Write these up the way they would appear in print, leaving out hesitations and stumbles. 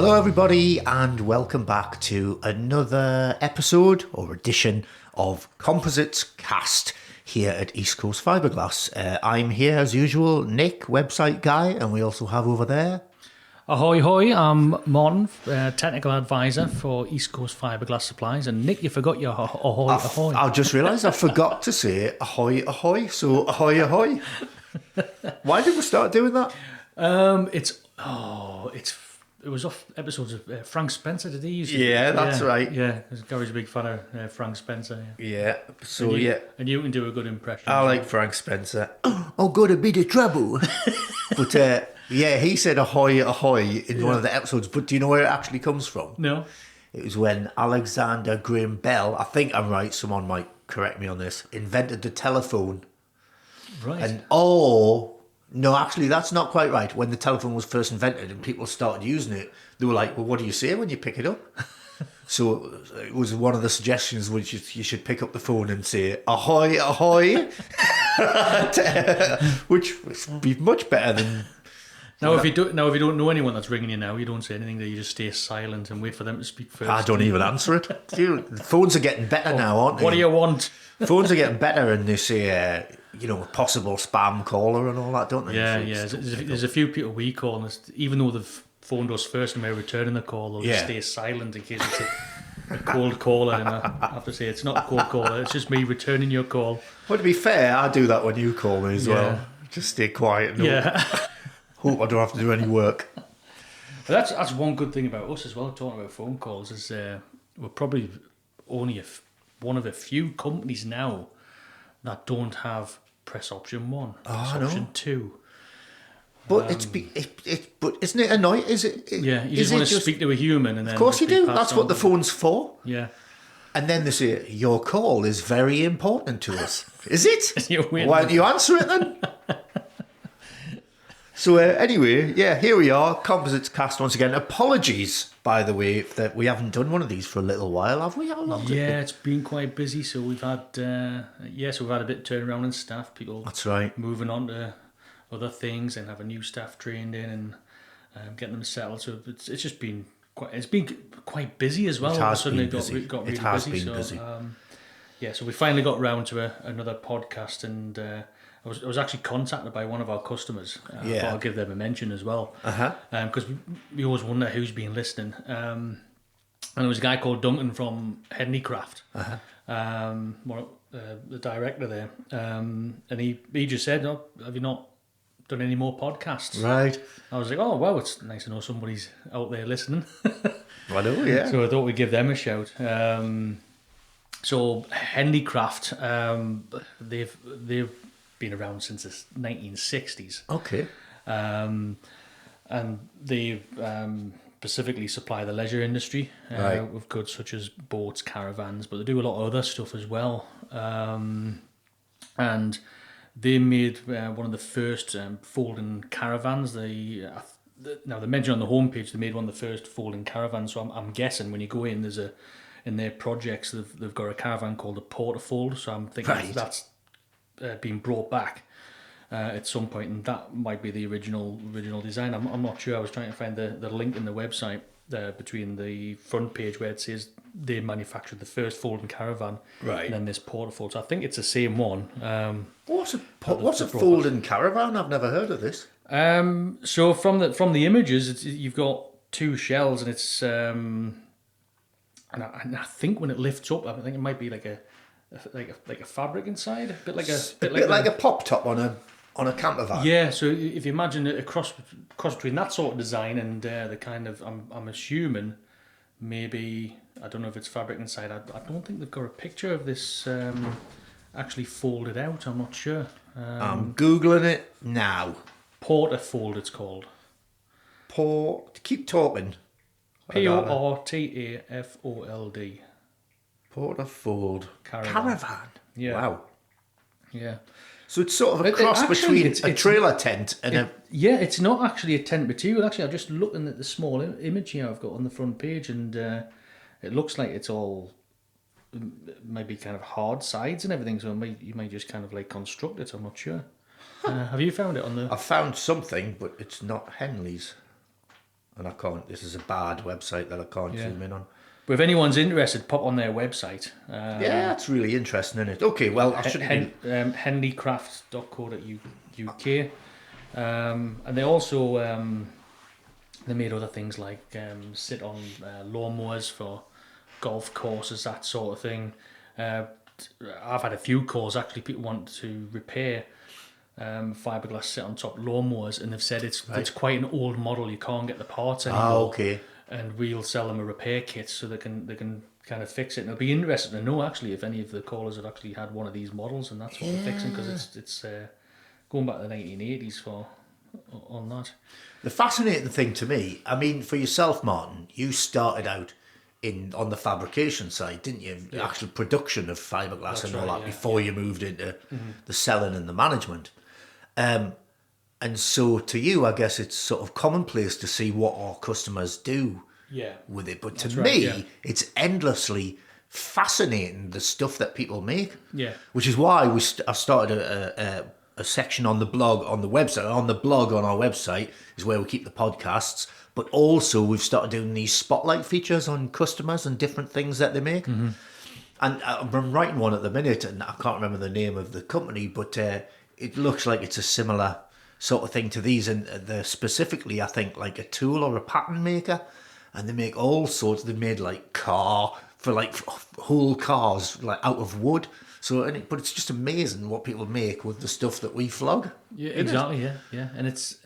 Hello, everybody, and welcome back to another episode or edition of Composites Cast here at East Coast Fibreglass. I'm here as usual, Nick, website guy, and we also have over there. Ahoy, hoy, I'm Mon, technical advisor for East Coast Fibreglass Supplies. And Nick, you forgot your ahoy, ahoy. I just realised I forgot to say ahoy, ahoy. So ahoy, ahoy. Why did we start doing that? It was off episodes of Frank Spencer. Did he use it? Yeah, that's right. Yeah, because Gary's a big fan of Frank Spencer. Yeah. So and you can do a good impression. I like Frank Spencer. Oh, got a bit of trouble. But yeah, he said ahoy, ahoy in one of the episodes. But do you know where it actually comes from? No. It was when Alexander Graham Bell, I think I'm right, someone might correct me on this, invented the telephone. Right. And no, actually, that's not quite right. When the telephone was first invented and people started using it, they were like, well, what do you say when you pick it up? So it was one of the suggestions which you should pick up the phone and say, ahoy, ahoy, which would be much better than... Now, if you don't know anyone that's ringing you now, you don't say anything. You just stay silent and wait for them to speak first. I don't even answer it. Dude, the phones are getting better now, aren't they? What do you want? Phones are getting better, and they say, possible spam caller and all that, don't they? Yeah. There's a few people we call, and even though they've phoned us first and we're returning the call, they'll just stay silent in case it's a cold caller. And I have to say, it's not a cold caller. It's just me returning your call. Well, to be fair, I do that when you call me as well. Just stay quiet. Yeah. Hope I don't have to do any work. But that's one good thing about us as well, talking about phone calls, is we're probably only one of a few companies now that don't have press option 1, press option 2. But but isn't it annoying? Is it? Yeah, you just want to speak to a human, and then of course you do. That's what the phone's for. Yeah. And then they say your call is very important to us. Is it? Why don't you answer it then? So anyway, here we are, Composites Cast once again. Apologies, by the way, that we haven't done one of these for a little while, have we? How long? Yeah, it's been quite busy. So we've had we've had a bit of turnaround in staff. People. That's right. Moving on to other things and having new staff trained in and getting them settled. So it's just been quite busy as well. It has Suddenly been busy. Got really it has busy. been busy. So we finally got round to another podcast, and I was actually contacted by one of our customers. I thought I'll give them a mention as well. Because we always wonder who's been listening. And there was a guy called Duncan from Henley Craft, the director there. And he just said, "Oh, have you not done any more podcasts?" Right. I was like, "Oh, well, it's nice to know somebody's out there listening." I know, yeah. So I thought we'd give them a shout. So Henley Craft, they've been around since the 1960s. Okay. And they specifically supply the leisure industry with goods such as boats, caravans, but they do a lot of other stuff as well. And they made one of the first folding caravans. Now they mentioned on the homepage they made one of the first folding caravans. So I'm guessing when you go in, in their projects they've got a caravan called a portafold. So I'm thinking that's being brought back at some point, and that might be the original design. I'm not sure. I was trying to find the link in the website between the front page where it says they manufactured the first folding caravan, and then this portafold. So I think it's the same one. What's a folding caravan? I've never heard of this. So from the images, you've got two shells, and it's and I think when it lifts up, I think it might be like a fabric inside, a bit like a pop top on a camper van. Yeah, so if you imagine a cross between that sort of design and the kind of, I'm assuming maybe, I don't know if it's fabric inside. I don't think they've got a picture of this actually folded out. I'm not sure. I'm googling it now. Portafold, it's called. Keep talking. Portafold. Portafold caravan. Yeah. Wow. Yeah. So it's sort of a cross between a trailer tent and a... Yeah, it's not actually a tent material. Actually, I'm just looking at the small image here I've got on the front page, and it looks like it's all maybe kind of hard sides and everything, so you might just kind of like construct it. I'm not sure. Have you found it on the... I found something, but it's not Henley's. and I can't. This is a bad website that I can't zoom in on. But if anyone's interested, pop on their website. Yeah, that's really interesting, isn't it? Okay, well, I shouldn't be... henleycraft.co.uk. And they also they made other things like sit on lawnmowers for golf courses, that sort of thing. I've had a few calls actually. People want to repair fiberglass sit on top lawnmowers, and they've said it's quite an old model. You can't get the parts anymore. Okay. And we'll sell them a repair kit so they can kind of fix it. And it'll be interesting to know actually if any of the callers have actually had one of these models and that's what they're fixing, because it's going back to the 1980s on that. The fascinating thing to me, I mean, for yourself, Martin, you started out on the fabrication side, didn't you? The actual production of fiberglass and all that before you moved into the selling and the management. And so to you, I guess it's sort of commonplace to see what our customers do with it. But to me, it's endlessly fascinating, the stuff that people make. Yeah. Which is why I started a section on the blog, on the website. On the blog on our website is where we keep the podcasts. But also we've started doing these spotlight features on customers and different things that they make. Mm-hmm. And I'm writing one at the minute, and I can't remember the name of the company, but it looks like it's a similar sort of thing to these, and they're specifically, I think, like a tool or a pattern maker, and they make all sorts. They made like whole cars like out of wood. So, but it's just amazing what people make with the stuff that we flog. Yeah, exactly. Yeah, and it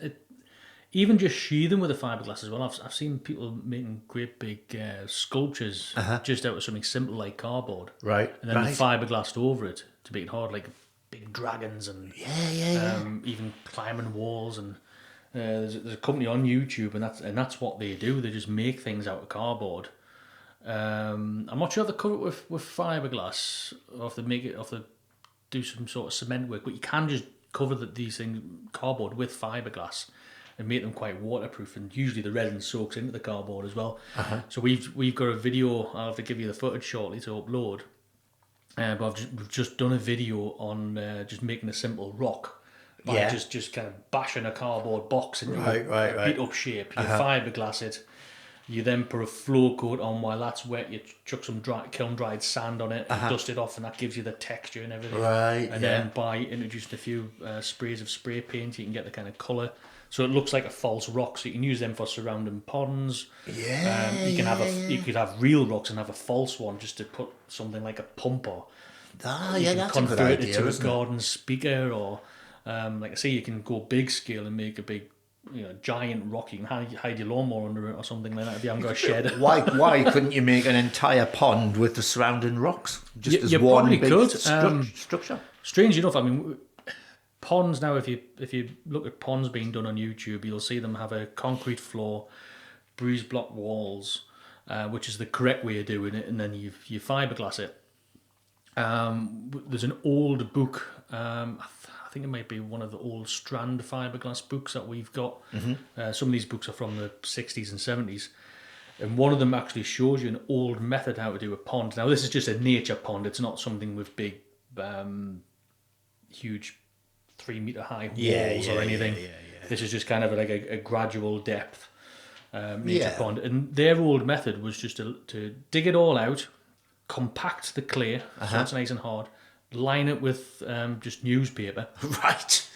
even just sheathing with the fiberglass as well. I've seen people making great big sculptures just out of something simple like cardboard, right? And then fiberglassed over it to make it hard, like big dragons and even climbing walls. And there's a company on YouTube, and that's what they do. They just make things out of cardboard. I'm not sure if they cover it with fiberglass, or if they do some sort of cement work, but you can just cover these things cardboard with fiberglass and make them quite waterproof, and usually the resin soaks into the cardboard as well. So we've got a video. I'll have to give you the footage shortly to upload. But we've just done a video on just making a simple rock by just kind of bashing a cardboard box into a beat up shape. You fiberglass it. You then put a floor coat on while that's wet. You chuck some kiln dried sand on it and dust it off, and that gives you the texture and everything. Right. And then by introducing a few sprays of spray paint, you can get the kind of colour. So it looks like a false rock. So you can use them for surrounding ponds. You could have real rocks and have a false one just to put something like a pump or. You can convert it to a garden speaker, or like I say, you can go big scale and make a big, giant rock. You can hide your lawnmower under it or something like that if you haven't got a shed. Why couldn't you make an entire pond with the surrounding rocks just as you one probably big could. structure? Strange enough, I mean, ponds now. If you look at ponds being done on YouTube, you'll see them have a concrete floor, breeze block walls, which is the correct way of doing it, and then you fiberglass it. There's an old book. I think it might be one of the old Strand fiberglass books that we've got. Mm-hmm. Some of these books are from the 60s and 70s, and one of them actually shows you an old method how to do a pond. Now this is just a nature pond. It's not something with big, huge 3-meter high walls or anything. This is just kind of like a gradual depth nature pond. And their old method was just to dig it all out, compact the clay so it's nice and hard, line it with just newspaper, right,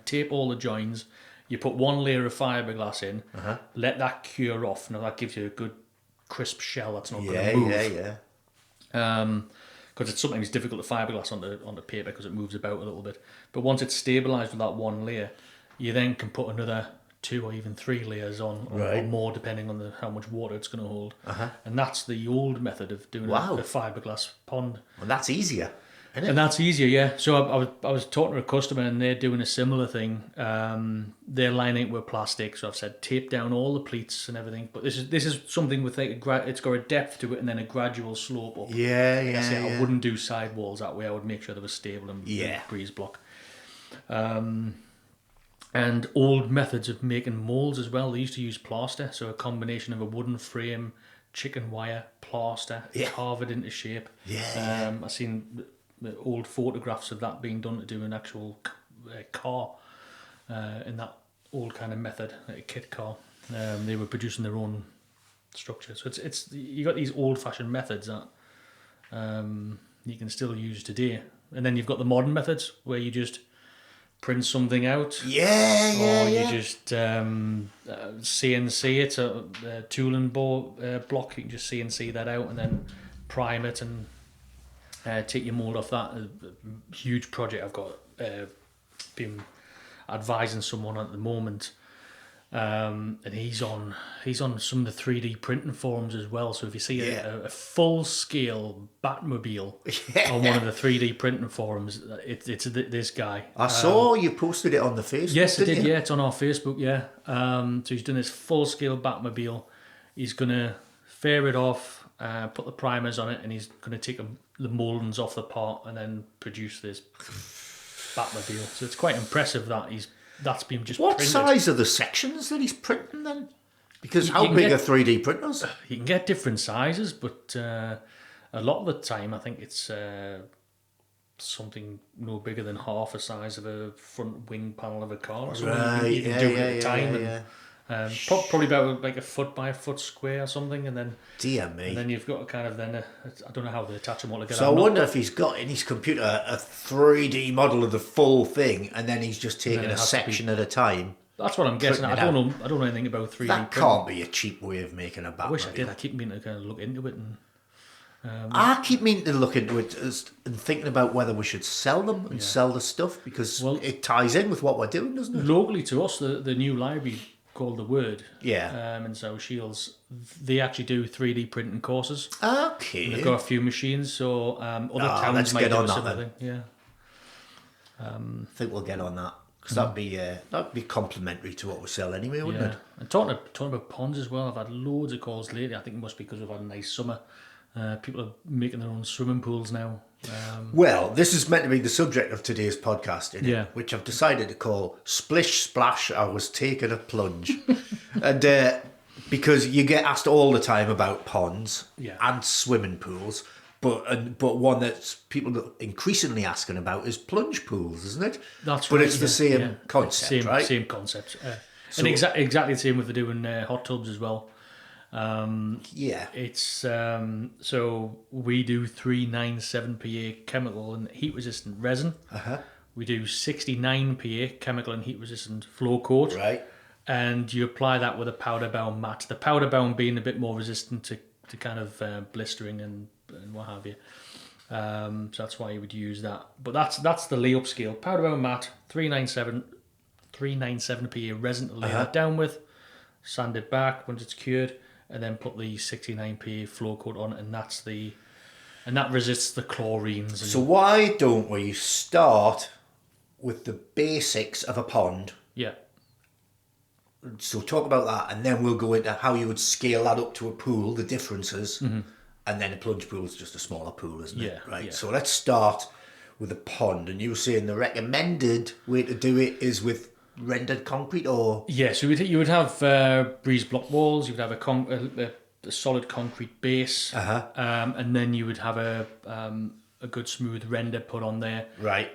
tape all the joins, you put one layer of fiberglass in, let that cure off. Now that gives you a good crisp shell that's not going to move. Because it's sometimes difficult to fiberglass onto paper because it moves about a little bit. But once it's stabilised with that one layer, you then can put another 2 or even 3 layers on, or more, depending on how much water it's going to hold. And that's the old method of doing a fiberglass pond. Well, that's easier, isn't it? And that's easier, yeah. So I was talking to a customer, and they're doing a similar thing. They're lining it with plastic. So I've said tape down all the pleats and everything. But this is something with like it's got a depth to it and then a gradual slope up. I wouldn't do sidewalls that way. I would make sure they were stable and breeze block. And old methods of making moulds as well. They used to use plaster, so a combination of a wooden frame, chicken wire, plaster, carve it into shape. I've seen the old photographs of that being done to do an actual car in that old kind of method, like a kit car. They were producing their own structure. So it's you got these old-fashioned methods that you can still use today. And then you've got the modern methods where you just print something out. Or you just CNC it, a tool and block. You can just CNC that out and then prime it and take your mold off that. A huge project I've got been advising someone at the moment. And he's on some of the 3D printing forums as well. So if you see a full scale Batmobile on one of the 3D printing forums, it's this guy. I saw you posted it on the Facebook. Yes, I did. Yeah, it's on our Facebook. Yeah. So he's doing this full scale Batmobile. He's gonna fair it off, put the primers on it, and he's gonna take the mouldings off the part and then produce this Batmobile. So it's quite impressive that that's been just What printed. size are the sections that he's printing then? Because You how can big get- are 3D printers? You can get different sizes, but a lot of the time I think it's something no bigger than half the size of a front wing panel of a car or something. You can do it at a time. Probably about like a foot by a foot square or something, and then Dear me. and then you've got a kind of I don't know how they attach them all together. So I wonder if he's got in his computer a 3D model of the full thing, and then he's just taking it a has to section at a time. That's what I'm guessing. I printing don't it know. I don't know anything about 3D That printing. can't be a cheap way of making a Batmobile. I wish I did. I keep meaning to kind of look into it and. I keep meaning to look into it and thinking about whether we should sell them and sell the stuff because it ties in with what we're doing, doesn't it? Locally to us, the new library called The Word, Yeah. in South Shields, they actually do 3D printing courses. Okay. They've got a few machines, so other let's towns might get do on a that similar then. thing. Yeah. I think we'll get on that because that'd be complementary to what we sell anyway, wouldn't Yeah. it? And talking about ponds as well, I've had loads of calls lately. I think it must be because we've had a nice summer. People are making their own swimming pools now. Well, this is meant to be the subject of today's podcast, isn't Yeah. it? Which I've decided to call Splish, Splash, I Was Taking a Plunge. And because you get asked all the time about ponds and swimming pools, but one that people are increasingly asking about is plunge pools, isn't it? That's but right. it's the same concept, right? Same concept. And exactly the same with the doing hot tubs as well. Yeah. It's so we do 397 PA chemical and heat resistant resin. We do 69 PA chemical and heat resistant flow coat. Right. And you apply that with a powder bound mat. The powder bound being a bit more resistant to kind of blistering and what have you. So that's why you would use that. But that's the layup scale. Powder bound mat, 397 PA resin to lay that down with. Sand it back once it's cured, and then put the 69 PA flow coat on, and that resists the chlorines. And So why don't we start with the basics of a pond? yeah. So talk about that, and then we'll go into how you would scale that up to a pool, the differences, and then a plunge pool is just a smaller pool, isn't it? Yeah, Right. yeah. So let's start with a pond, and you were saying the recommended way to do it is with rendered concrete, or Yeah, so you would have breeze block walls, you would have a solid concrete base, and then you would have a good smooth render put on there. right?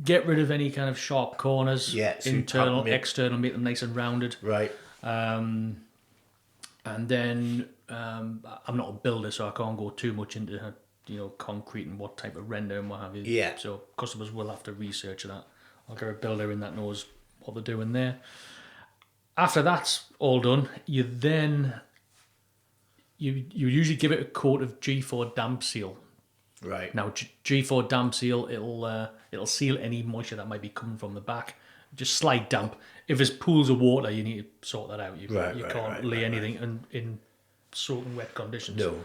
Get rid of any kind of sharp corners, Yeah, so you internal, can't make- external, make them nice and rounded. Right. And then I'm not a builder, so I can't go too much into concrete and what type of render and what have you. Yeah. So customers will have to research that. I'll get a builder in that knows what they're doing there. After that's all done, you usually give it a coat of G4 damp seal. Right. Now G4 damp seal, it'll seal any moisture that might be coming from the back. Just slight damp. If there's pools of water, you need to sort that out. You can't lay anything in soaking wet conditions. No.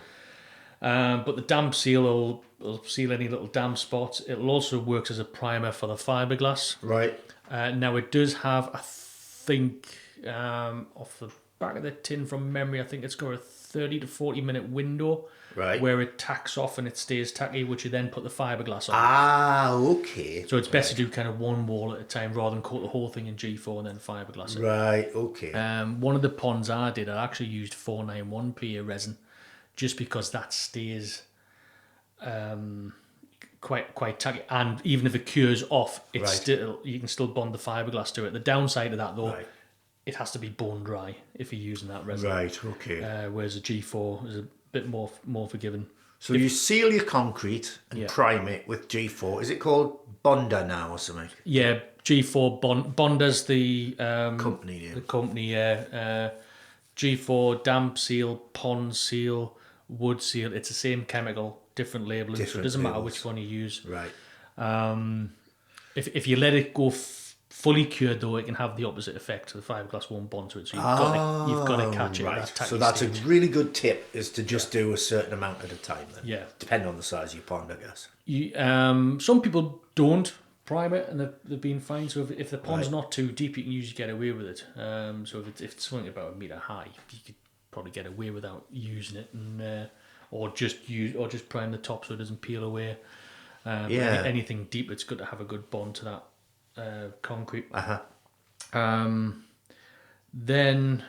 But the damp seal will seal any little damp spots. It'll also work as a primer for the fiberglass. Right. Now it does have, I think, off the back of the tin from memory, I think it's got a 30 to 40 minute window. Right. Where it tacks off and it stays tacky, which you then put the fiberglass on. Ah, okay. So it's best to do kind of one wall at a time rather than coat the whole thing in G4 and then fiberglass it. Right. Okay. One of the ponds I did, I actually used 491 PA resin, just because that stays quite tacky, and even if it cures off, it's Right. still you can still bond the fiberglass to it. The downside of that though, Right. it has to be bone dry if you're using that resin. Right, okay. Whereas a G4 is a bit more forgiving. So you seal your concrete and prime it with G4. Is it called Bonder now or something? Yeah, G4 Bonder's the Company name. The company, yeah. G4 damp seal, pond seal, wood seal. It's the same chemical, different labeling. So it doesn't matter which one you use. Right. If you let it go fully cured, though, it can have the opposite effect. The fiberglass won't bond to it, so you've got to catch it at that tight So that's stage. a really good tip, is to just do a certain amount at a time then. Yeah. Depending on the size of your pond, I guess. Some people don't prime it and they've been fine. So if the pond's not too deep, you can usually get away with it. So if it's something about 1 metre high, you could probably get away without using it, and or just prime the top so it doesn't peel away. Anything deep, it's good to have a good bond to that concrete. Then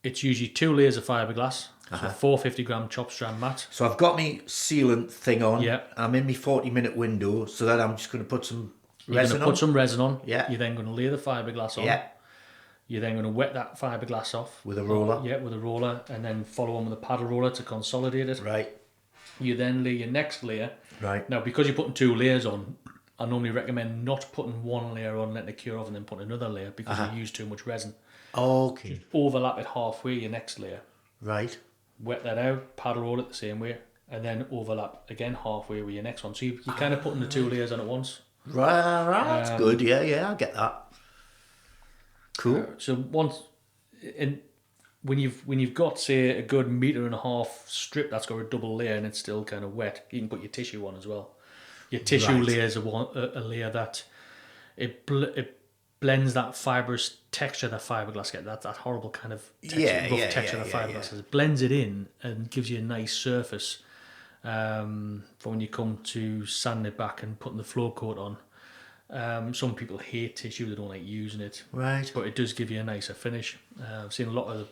it's usually 2 layers of fiberglass. So 450-gram chop strand mat. So I've got my sealant thing on. Yeah. I'm in my 40-minute window, so then I'm just going to put some You're resin going to put some resin on. Yeah. You're then going to lay the fiberglass on. Yeah. You're then going to wet that fiberglass off. With a roller. Yeah, with a roller, and then follow on with a paddle roller to consolidate it. Right. You then lay your next layer. Right. Now, because you're putting 2 layers on, I normally recommend not putting 1 layer on, letting it cure off, and then putting another layer because you use too much resin. Okay. Overlap it halfway, your next layer. Right. Wet that out, paddle roll it the same way, and then overlap again halfway with your next one. So you're kind of putting the 2 layers on at once. Right. That's good. Yeah, I get that. Cool. So when you've got, say, a good 1.5 metre strip that's got a double layer and it's still kind of wet, you can put your tissue on as well. Your tissue layer is a layer that it blends that fibrous texture that fiberglass gets, that horrible kind of texture, rough texture that fiberglass has. It blends it in and gives you a nice surface for when you come to sand it back and putting the flow coat on. Some people hate tissue, they don't like using it. Right. But it does give you a nicer finish. I've seen a lot of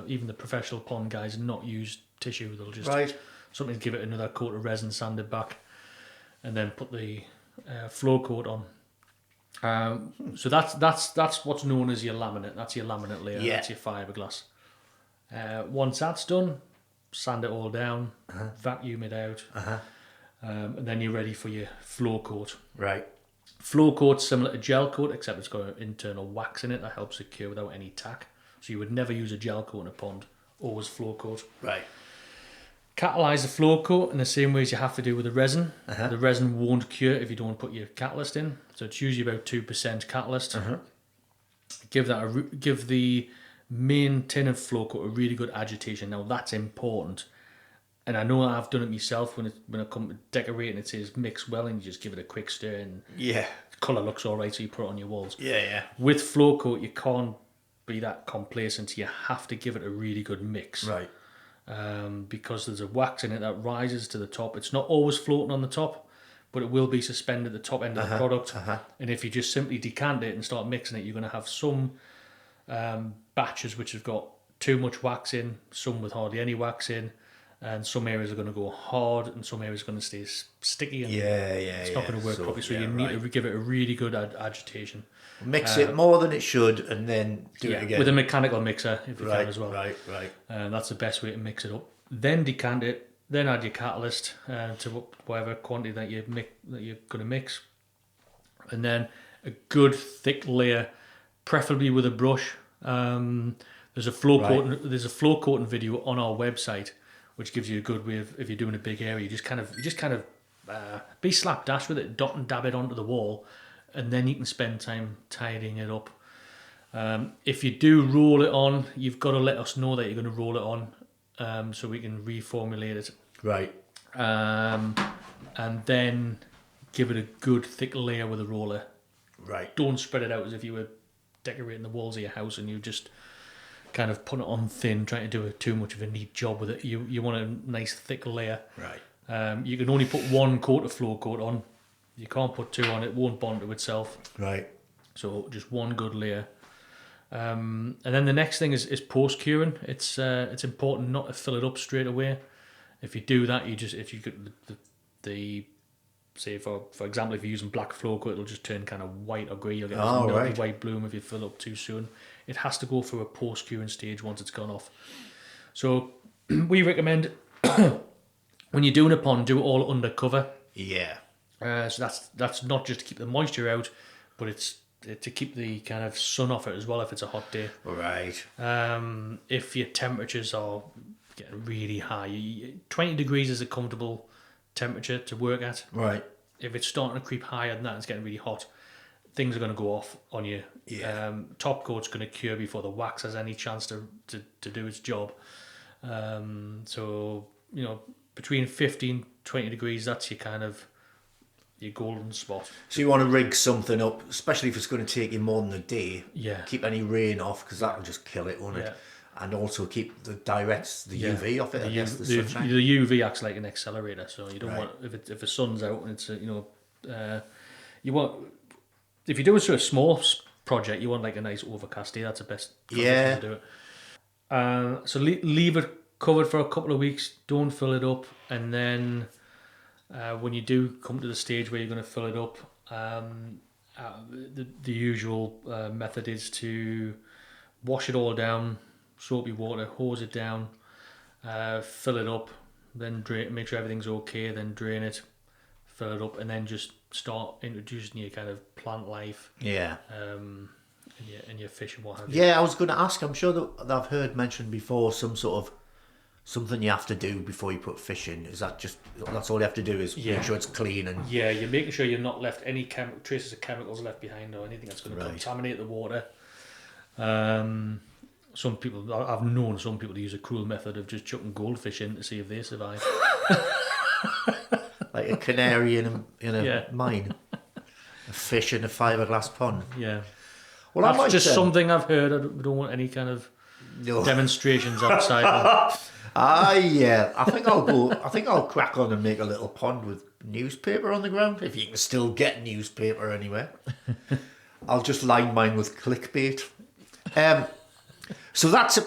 even the professional pond guys not use tissue. They'll just something give it another coat of resin, sand it back, and then put the flow coat on. So that's what's known as your laminate. That's your laminate layer. Yeah. That's your fiberglass. Once that's done, sand it all down, vacuum it out, and then you're ready for your flow coat. Right. Flow coat's similar to gel coat, except it's got an internal wax in it that helps it cure without any tack. So you would never use a gel coat in a pond, always flow coat. Right. Catalyse the flow coat in the same way as you have to do with the resin. The resin won't cure if you don't put your catalyst in. So it's usually about 2% catalyst. Give the main tin of flow coat a really good agitation. Now that's important. And I know I've done it myself when I come to decorating, it says mix well, and you just give it a quick stir and the colour looks alright, so you put it on your walls. Yeah. With flow coat, you can't be that complacent. You have to give it a really good mix. Right. Because there's a wax in it that rises to the top. It's not always floating on the top, but it will be suspended at the top end of the product. And if you just simply decant it and start mixing it, you're going to have some batches which have got too much wax in, some with hardly any wax in, and some areas are going to go hard and some areas are going to stay sticky. And it's not going to work properly. So you need to give it a really good agitation. Mix it more than it should, and then do it again with a mechanical mixer if you can as well. Right. That's the best way to mix it up. Then decant it. Then add your catalyst to whatever quantity that you're going to mix, and then a good thick layer, preferably with a brush. There's a flow coating video on our website, which gives you a good way of, if you're doing a big area, you just kind of be slapdash with it, dot and dab it onto the wall. And then you can spend time tidying it up. If you do roll it on, you've got to let us know that you're going to roll it on, so we can reformulate it. Right. And then give it a good thick layer with a roller. Right. Don't spread it out as if you were decorating the walls of your house and you just kind of put it on thin, trying to do too much of a neat job with it. You want a nice thick layer. Right. You can only put 1 coat of flow coat on. You can't put 2 on, it won't bond to itself. Right. So just 1 good layer. And then the next thing is post curing. It's important not to fill it up straight away. If you do that, if you get the say for example, if you're using black flow coat, it'll just turn kind of white or grey. You'll get this Oh, milky right. white bloom if you fill up too soon. It has to go through a post-curing stage once it's gone off. So we recommend when you're doing a pond, do it all under cover. Yeah. So that's not just to keep the moisture out, but it's to keep the kind of sun off it as well if it's a hot day. Right. If your temperatures are getting really high, 20 degrees is a comfortable temperature to work at. Right. If it's starting to creep higher than that, it's getting really hot, things are going to go off on you. Yeah. Top coat's going to cure before the wax has any chance to do its job. So, between 15, 20 degrees, that's your golden spot. So you want to rig something up, especially if it's going to take you more than a day. Yeah. Keep any rain off, because that will just kill it, won't it? And also keep the UV off it. I guess the sunshine. The UV acts like an accelerator, so you don't want if the sun's out and it's you want if you're doing sort of small project, you want like a nice overcast day. That's the best condition to do it. So leave it covered for a couple of weeks. Don't fill it up, and then when you do come to the stage where you're going to fill it up, the usual method is to wash it all down, soapy water, hose it down, fill it up, then drain, make sure everything's okay, then drain it, fill it up, and then just start introducing your kind of plant life. Yeah. And your fish and what have you. Yeah, I was going to ask. I'm sure that I've heard mentioned before some sort of something you have to do before you put fish in. Is that just that's all you have to do is make sure it's clean and you're making sure you're not left any traces of chemicals left behind or anything that's going to contaminate the water. Some people I've known some people to use a cruel method of just chucking goldfish in to see if they survive. Like a canary in a mine, a fish in a fibreglass pond. Yeah. Well, that's just something I've heard. I don't want any kind of demonstrations outside. Yeah. I think I'll crack on and make a little pond with newspaper on the ground, if you can still get newspaper anywhere. I'll just line mine with clickbait. So that's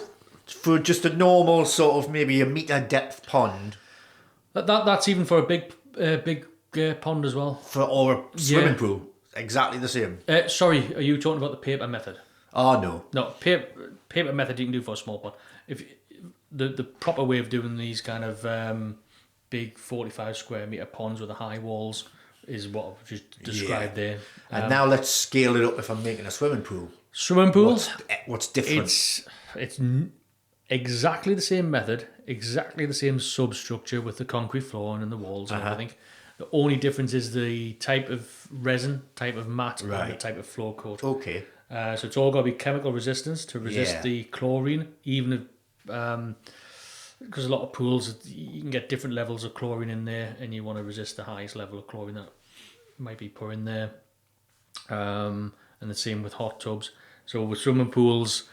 for just a normal sort of maybe a metre depth pond. That's even for a big pond as well. Or a swimming pool. Exactly the same. Sorry, are you talking about the paper method? Oh, no. No, paper method you can do for a small pond. If the proper way of doing these kind of big 45 square metre ponds with the high walls is what I've just described there. And now let's scale it up if I'm making a swimming pool. Swimming pool? What's different? It's exactly the same method, exactly the same substructure with the concrete flooring and the walls and everything. The only difference is the type of resin, type of mat, and the type of floor coat. Okay. So it's all got to be chemical resistance to resist the chlorine, even if, because a lot of pools, you can get different levels of chlorine in there, and you want to resist the highest level of chlorine that might be put in there. And the same with hot tubs. So with swimming pools,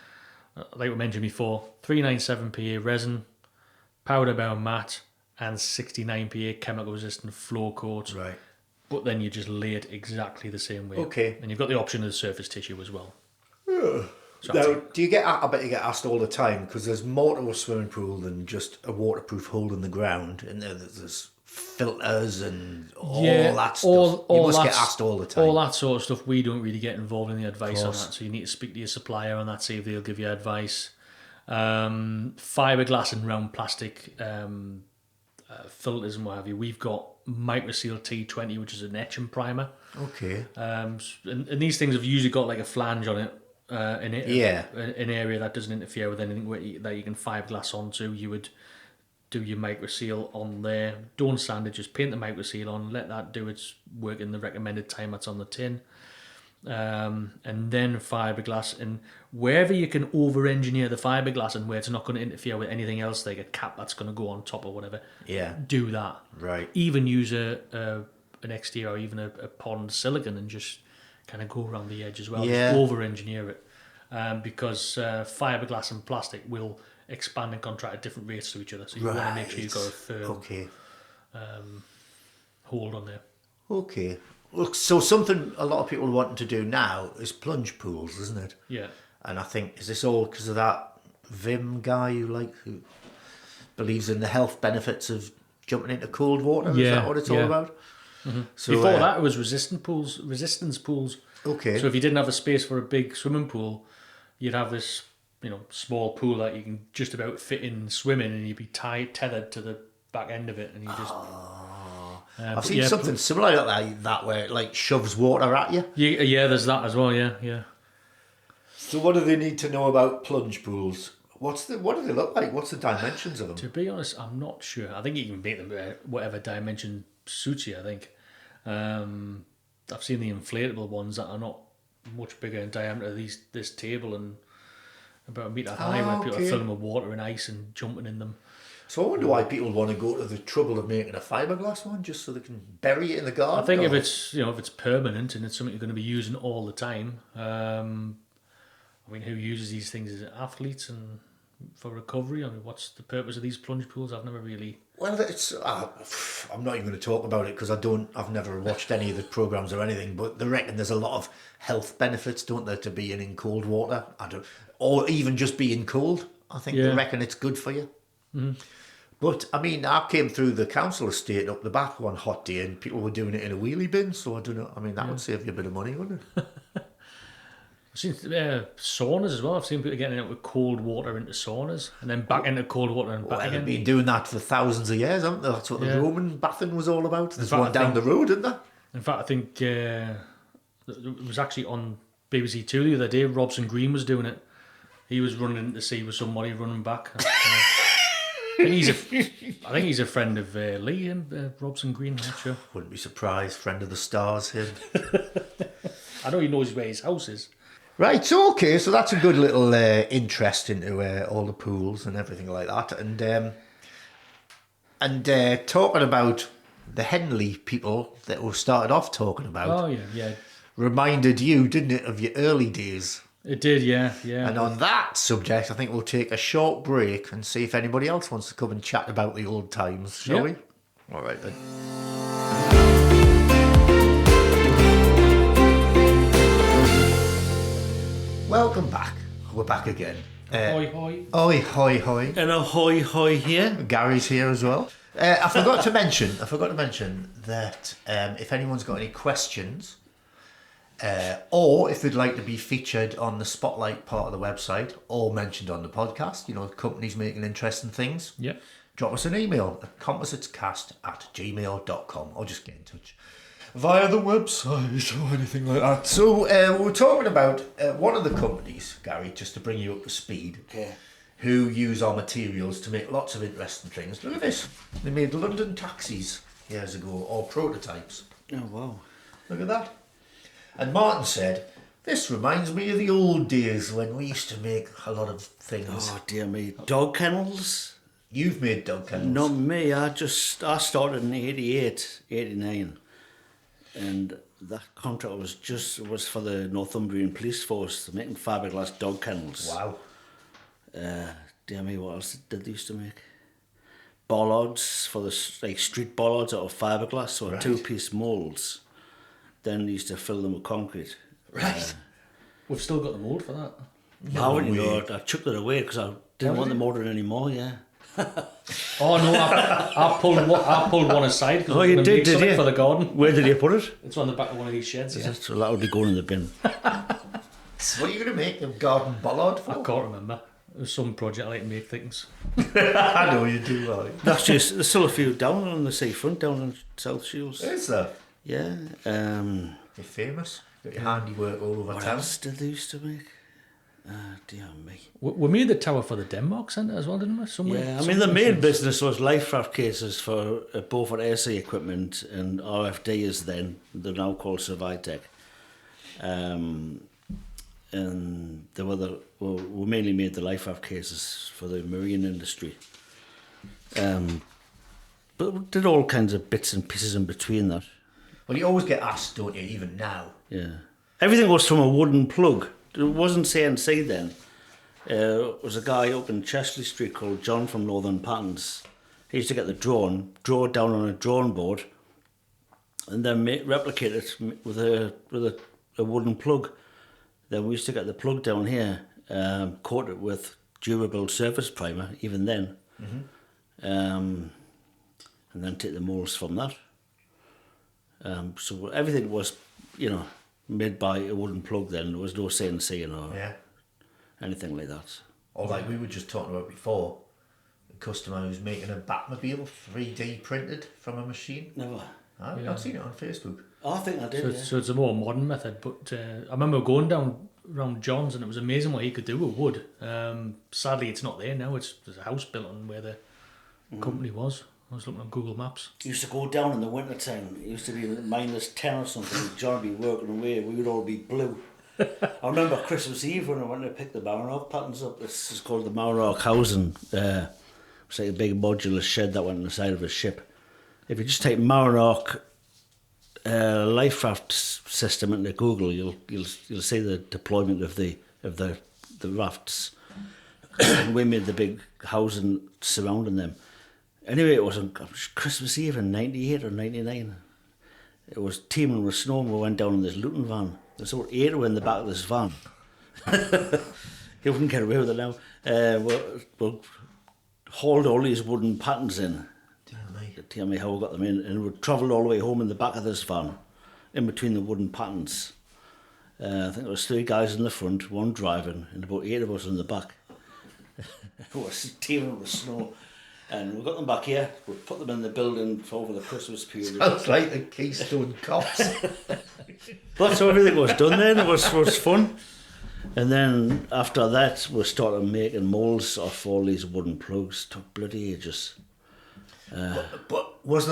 like we mentioned before, 397 PA resin, powder bound mat, and 69 PA chemical resistant floor coat. Right. But then you just lay it exactly the same way. Okay. And you've got the option of the surface tissue as well. So now, I bet you get asked all the time, because there's more to a swimming pool than just a waterproof hole in the ground. And there's filters and all that stuff. You must get asked all the time. All that sort of stuff, we don't really get involved in the advice on that. So you need to speak to your supplier on that, see if they'll give you advice. Fiberglass and round plastic filters and what have you. We've got Microseal T20, which is an etching primer. Okay. And these things have usually got like a flange on it. An area that doesn't interfere with anything that you can fiberglass onto. You would do your microseal on there. Don't sand it, just paint the microseal on, let that do its work in the recommended time that's on the tin. And then fiberglass, and wherever you can over-engineer the fiberglass and where it's not going to interfere with anything else, like a cap that's going to go on top or whatever, do that. Right. Even use an exterior or even a pond silicone and just kind of go around the edge as well. Just over-engineer it. Because fiberglass and plastic will expand and contract at different rates to each other. So you want to make sure you've got a firm hold on there. Okay. Look, so something a lot of people are wanting to do now is plunge pools, isn't it? Yeah. And I think, is this all because of that Vim guy who believes in the health benefits of jumping into cold water? Is that what it's all about? So Before that, it was resistance pools. Okay. So if you didn't have a space for a big swimming pool, you'd have this, small pool that you can just about fit in swimming, and you'd be tethered to the back end of it, and you just. I've seen something similar like that where it like shoves water at you. Yeah, there's that as well. Yeah. So what do they need to know about plunge pools? What do they look like? What's the dimensions of them? To be honest, I'm not sure. I think you can make them whatever dimension suits you. I think. I've seen the inflatable ones that are not much bigger in diameter. This table and about a metre high, where people are filling with water and ice and jumping in them. So I wonder why people want to go to the trouble of making a fibreglass one just so they can bury it in the garden. I think if it's permanent and it's something you're going to be using all the time. Who uses these things? Is it athletes and for recovery? What's the purpose of these plunge pools? I've never really. Well, it's. I'm not even going to talk about it because I've never watched any of the programs or anything. But they reckon there's a lot of health benefits, don't there, to being in cold water? Or even just being cold. I think they reckon it's good for you. Mm-hmm. But I came through the council estate up the back one hot day, and people were doing it in a wheelie bin. So I don't know. That would save you a bit of money, wouldn't it? I've seen saunas as well. I've seen people getting out with cold water into saunas and then back into cold water and back again. They've been doing that for thousands of years, haven't they? That's what the Roman bathing was all about. There's one down the road, isn't there? In fact, I think it was actually on BBC Two the other day. Robson Green was doing it. He was running into the sea with somebody running back. I think he's a friend of Lee, Robson Green. I'm not sure. Wouldn't be surprised. Friend of the stars, him. I know he knows where his house is. Right, so okay, so that's a good little interest into all the pools and everything like that, and talking about the Henley people that we started off talking about. Oh yeah. Reminded you, didn't it, of your early days? It did, yeah. And on that subject, I think we'll take a short break and see if anybody else wants to come and chat about the old times, shall we? All right then. Welcome back. We're back again. Hoi hoi. Oi hoi hoi. And a hoi hoi here. Gary's here as well. I forgot to mention that if anyone's got any questions, or if they'd like to be featured on the spotlight part of the website or mentioned on the podcast, companies making interesting things. Yep. Drop us an email at compositescast@gmail.com or just get in touch via the website or anything like that. So we're talking about one of the companies, Gary, just to bring you up to speed, who use our materials to make lots of interesting things. Look at this. They made London taxis years ago, or prototypes. Oh, wow. Look at that. And Martin said, this reminds me of the old days when we used to make a lot of things. Oh, dear me. Dog kennels? You've made dog kennels. Not me. I started in 88, 89. And that contract was for the Northumbrian Police Force, making fiberglass dog kennels. Wow. Dear me, what else did they used to make? Bollards for the street bollards out of fiberglass or two-piece moulds. Then they used to fill them with concrete. Right. We've still got the mould for that. I chucked it away because I didn't want the motor anymore. Yeah. Oh no! I pulled one aside because you did you? For the garden. Where did you put it? It's on the back of one of these sheds. Yeah. So that would be going in the bin. So what are you going to make a garden bollard for? I can't remember. It was some project I like to make things. I know you do, right? There's still a few down on the seafront, down in South Shields. Is there? Yeah. You're famous. Got your handiwork all over What town. else did they used to make? Dear me. We made the tower for the Denmark Centre as well, didn't we? Yeah, the main business was life raft cases for both for SA equipment and RFDs then. They're now called Survitec. And we mainly made the life raft cases for the marine industry. But we did all kinds of bits and pieces in between that. Well, you always get asked, don't you, even now? Yeah. Everything was from a wooden plug. It wasn't CNC then. It was a guy up in Chesley Street called John from Northern Patterns. He used to get the draw it down on a drawing board, and then replicate it with a wooden plug. Then we used to get the plug down here, coat it with durable surface primer, even then, and then take the moulds from that. So everything was, made by a wooden plug then. There was no CNC or anything like that. Or like we were just talking about before, a customer who's making a Batmobile 3D printed from a machine. Never. I've not seen it on Facebook. Oh, I think I did, So it's a more modern method, but I remember going down around John's and it was amazing what he could do with wood. Sadly, it's not there now. There's a house built on where the company was. I was looking on Google Maps. Used to go down in the winter time. It used to be -10 or something. John would be working away. We would all be blue. I remember Christmas Eve when I went to pick the Maroc patterns up. This is called the Maroc housing. It's like a big modular shed that went on the side of a ship. If you just type Maroc life raft system into Google, you'll see the deployment of the rafts. We made the big housing surrounding them. Anyway, it was on Christmas Eve in 98 or 99. It was teeming with snow and we went down in this Luton van. There's about 8 in the back of this van. You wouldn't get away with it now. We hauled all these wooden patterns in. Tell me how we got them in. And we travelled all the way home in the back of this van, in between the wooden patterns. I think there was 3 guys in the front, 1 driving, and about 8 of us in the back. It was teeming with snow. And we got them back here. We put them in the building for over the Christmas period. Sounds like the Keystone Cops. That's how everything was done then. It was fun. And then after that, we started making moulds off all these wooden plugs. It took bloody ages. But was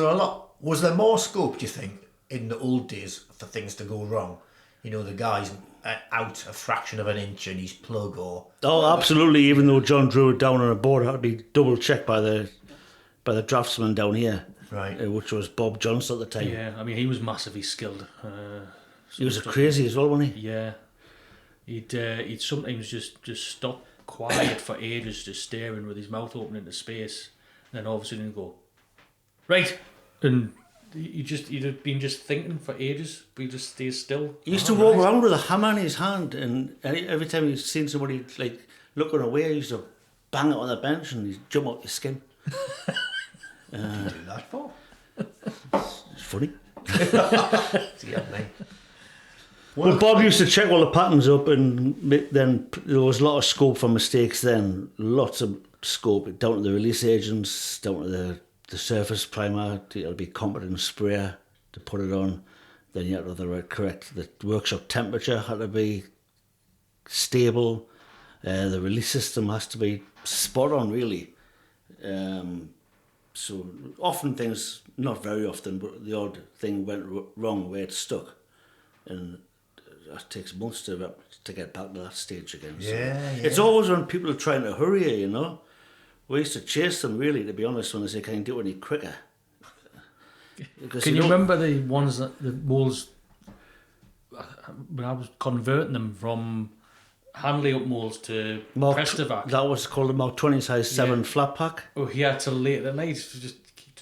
there more scope, do you think, in the old days for things to go wrong? The guy's out a fraction of an inch in his plug or... Oh, absolutely. Even though John drew it down on a board, it had to be double checked by the draftsman down here. Right. Which was Bob Johnson at the time. Yeah, I mean, he was massively skilled. He was crazy as well, wasn't he? Yeah. He'd sometimes just stop quiet for ages, just staring with his mouth open into space, and then all of a sudden he'd go, right, and he'd have been just thinking for ages, but he just stays still. He used to walk around with a hammer in his hand, and every time he'd seen somebody like looking away, he used to bang it on the bench and he'd jump out your skin. What do you do that for? It's funny. Yeah, mate. Well, Bob used to check all the patterns up, and then there was a lot of scope for mistakes then. Lots of scope, down to the release agents, down to the surface primer, to be competent sprayer to put it on. Then you had to have the correct, the workshop temperature had to be stable. The release system has to be spot on, really. So often things, not very often, but the odd thing went wrong where it stuck. And it takes months to get back to that stage again. Yeah. It's always when people are trying to hurry you, We used to chase them, really, to be honest, when they say, can you do it any quicker? Can you remember the ones that the molds, when I was converting them from hand layout molds to Prestovac? That was called a Mark 20 size 7 flat pack. Oh, he had to late at night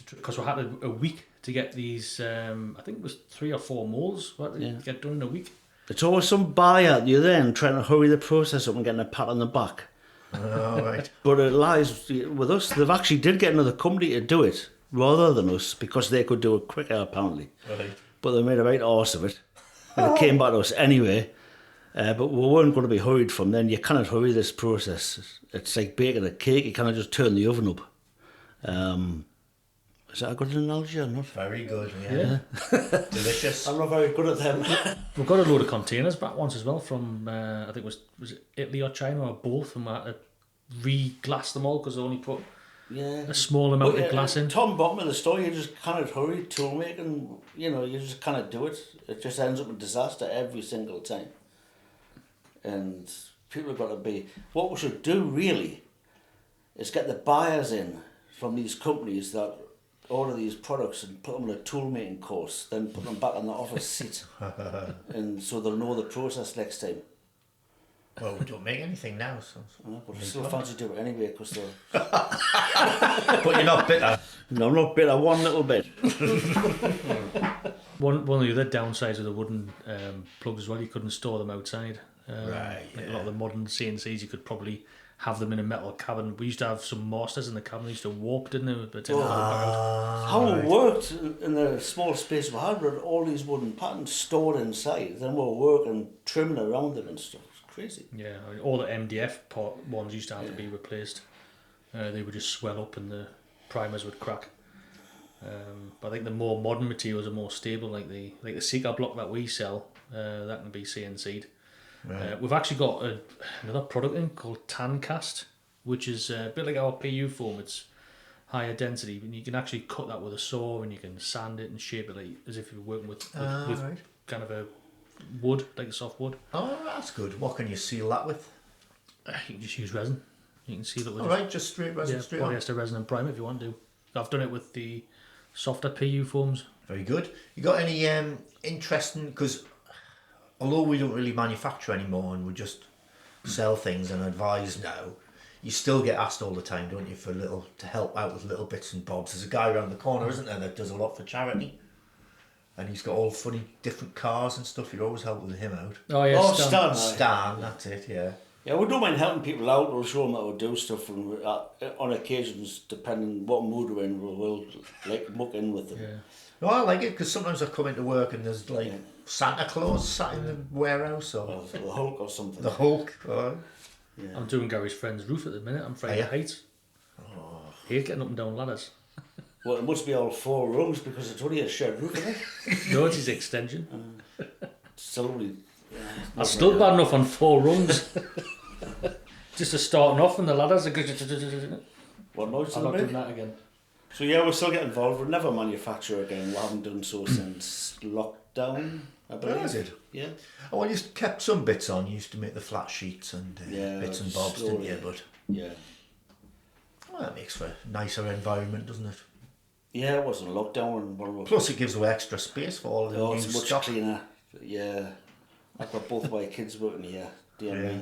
because we had a week to get these. I think it was 3 or 4 molds. Get done in a week. It's always some buyer you're then trying to hurry the process up and getting a pat on the back. Oh, right. But it lies with us. They've actually did get another company to do it rather than us because they could do it quicker apparently. Right. But they made a right arse of it. And it came back to us anyway. But we weren't going to be hurried from then. You cannot hurry this process. It's like baking a cake. You cannot just turn the oven up. Is that a good analogy or not? Very good, yeah. Delicious. I'm not very good at them. We've got a load of containers back once as well from, I think was it Italy or China or both, and we had to re-glass them all because they only put a small amount of glass in. Tom bottom of the story, you just cannot hurry tool making, you just cannot do it. It just ends up in disaster every single time. And people have got to be, what we should do really is get the buyers in from these companies that order these products and put them on a tool making course, then put them back on the office seat, and so they'll know the process next time. Well, we don't make anything now, so... But we still fancy do it anyway, because they're... But you're not bitter. No, I'm not bitter, one little bit. One of the other downsides of the wooden plugs as well, you couldn't store them outside. Right, Like a lot of the modern CNCs, you could probably have them in a metal cabin. We used to have some masters in the cabin. They used to warp, didn't they? But How it worked in the small space we had, with all these wooden patterns stored inside, then we're working, trimming around them and stuff. It's crazy. yeah, I mean, all the MDF ones used to have to be replaced. They would just swell up and the primers would crack. But I think the more modern materials are more stable, like the Seeker block that we sell, that can be CNC'd. Right. We've actually got another product in called Tancast, which is a bit like our PU foam. It's higher density, and you can actually cut that with a saw, and you can sand it and shape it like as if you're working with right. kind of a wood, like a soft wood. Oh, that's good. What can you seal that with? You can just use resin. You can seal it with All right, just straight resin, straight on. polyester resin and primer if you want to. I've done it with the softer PU foams. Very good. You got any interesting, because although we don't really manufacture anymore and we just sell things and advise now, you still get asked all the time, don't you, to help out with little bits and bobs. There's a guy around the corner, isn't there, that does a lot for charity, and he's got all funny different cars and stuff. You're always helping him out. Oh yeah, Oh, Stan. Stan, that's it. Yeah. Yeah, we don't mind helping people out. We'll show them that we'll do stuff, and on occasions, depending what mood we're in, we'll like muck in with them. Yeah. No, I like it because sometimes I come into work and there's like Santa Claus sat in the warehouse or Or the Hulk or something. the Hulk. Yeah. I'm doing Gary's friend's roof at the minute. I'm afraid of heights. Hate getting up and down ladders. Well, it must be all 4 rooms because it's only a shed roof, isn't it? No, it's his extension. Still only. I'm still bad enough on 4 rungs. Just to starting off on the ladders. What noise I'm did not it doing make? that again. So yeah, we'll still get involved. We'll never manufacture again. We haven't done so since lockdown, I believe. is it? Yeah. Oh, well, you kept some bits on. You used to make the flat sheets and Yeah, bits and bobs, slowly. didn't you? But Yeah. well, that makes for a nicer environment, doesn't it? Yeah, it wasn't lockdown and one of Plus, it gives away extra space for all the new it's much stuff. cleaner. Yeah. I've got both my kids working here, dear me.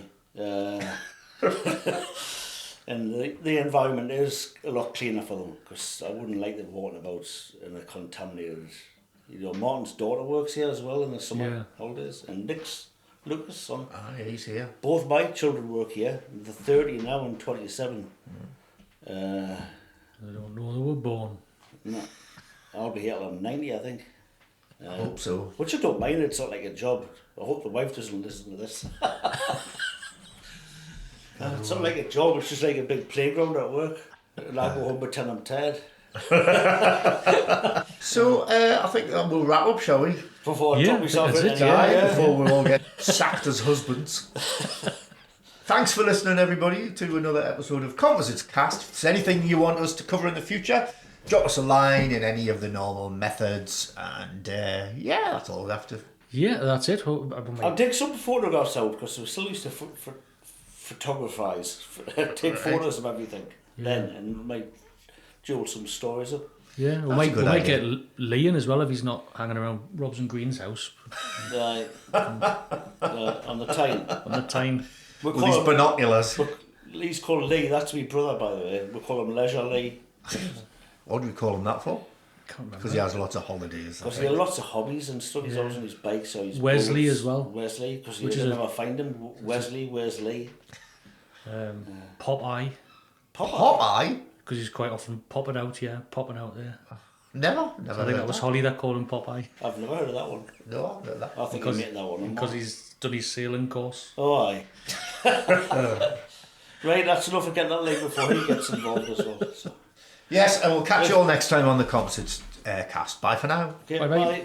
And the environment is a lot cleaner for them because I wouldn't like them walking about in a contaminated. You know, Martin's daughter works here as well in the summer holidays, and Lucas, son. Ah, yeah, he's here. Both my children work here. They're 30 now and 27. I don't know they were born. No, I'll be here till I'm 90, I think. I hope so. Which I don't mind. It's not like a job. I hope the wife doesn't listen to this. It's not like a job. It's just like a big playground at work. And I go home pretend I'm tired. So, I think we'll wrap up, shall we? Before I Yeah, drop myself that's in it. again. Before we all get sacked as husbands. Thanks for listening, everybody, to another episode of Composites Cast. If there's anything you want us to cover in the future, drop us a line in any of the normal methods. And that's all we have to. Yeah, that's it. I'll take some photographs out because we still used to photographize, take photos of everything then, and might jewel some stories up. Yeah, we might get Lee in as well if he's not hanging around Robson Green's house On the time. on the time. We'll With these binoculars. He's called Lee. That's my brother, by the way. We call him Leisure Lee. What do we call him that for? Can't remember. Because he has lots of holidays. I Because he think. had lots of hobbies and stuff. He's always on his bike, so he's Wesley as well. Wesley, because you Which is never find him. Wesley, where's Lee? Popeye, Popeye? because he's quite often popping out there. Never I think heard that was Holly that called him Popeye I've never heard of that one. No, not that. I think he made that one. because he's done his sailing course. Oh, aye. Right, that's enough of getting that late before he gets involved as well. So. Yes, and we'll catch you all next time on the Composites Cast. Bye for now. Okay, Bye-bye. bye.